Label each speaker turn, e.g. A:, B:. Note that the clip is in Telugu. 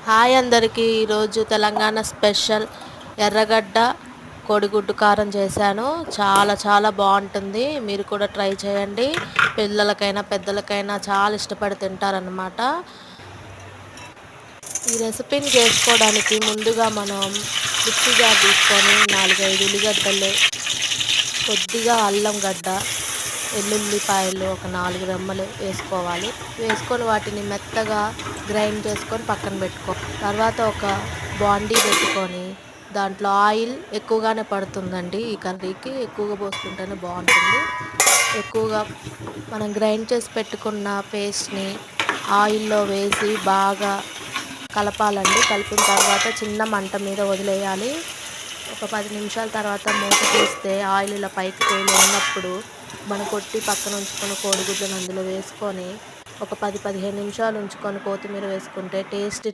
A: హాయ్ అందరికీ. ఈరోజు తెలంగాణ స్పెషల్ ఎర్రగడ్డ కోడిగుడ్డు కారం చేశాను. చాలా చాలా బాగుంటుంది. మీరు కూడా ట్రై చేయండి. పిల్లలకైనా పెద్దలకైనా చాలా ఇష్టపడి తింటారనమాట. ఈ రెసిపీని చేసుకోవడానికి ముందుగా మనం మిక్సీ జార్ తీసుకొని 4-5 ఉల్లిగడ్డలు, కొద్దిగా అల్లం గడ్డ, వెల్లుల్లిపాయలు ఒక 4 రెమ్మలు వేసుకోవాలి. వేసుకొని వాటిని మెత్తగా గ్రైండ్ చేసుకొని పక్కన పెట్టుకో. తర్వాత ఒక బాండీ పెట్టుకొని దాంట్లో ఆయిల్ ఎక్కువగానే పడుతుందండి. ఈ కర్రీకి ఎక్కువగా పోసుకుంటేనే బాగుంటుంది. ఎక్కువగా మనం గ్రైండ్ చేసి పెట్టుకున్న పేస్ట్ని ఆయిల్లో వేసి బాగా కలపాలండి. కలిపిన తర్వాత చిన్న మంట మీద వదిలేయాలి. ఒక 10 నిమిషాల తర్వాత మూత తీస్తే ఆయిల్ ఇలా పైకి తేలి ఉన్నప్పుడు మనం కొట్టి పక్కన ఉంచుకొని కోడిగుడ్లను అందులో వేసుకొని ఒక 10-15 నిమిషాలు ఉంచుకొని కొత్తిమీర వేసుకుంటే టేస్ట్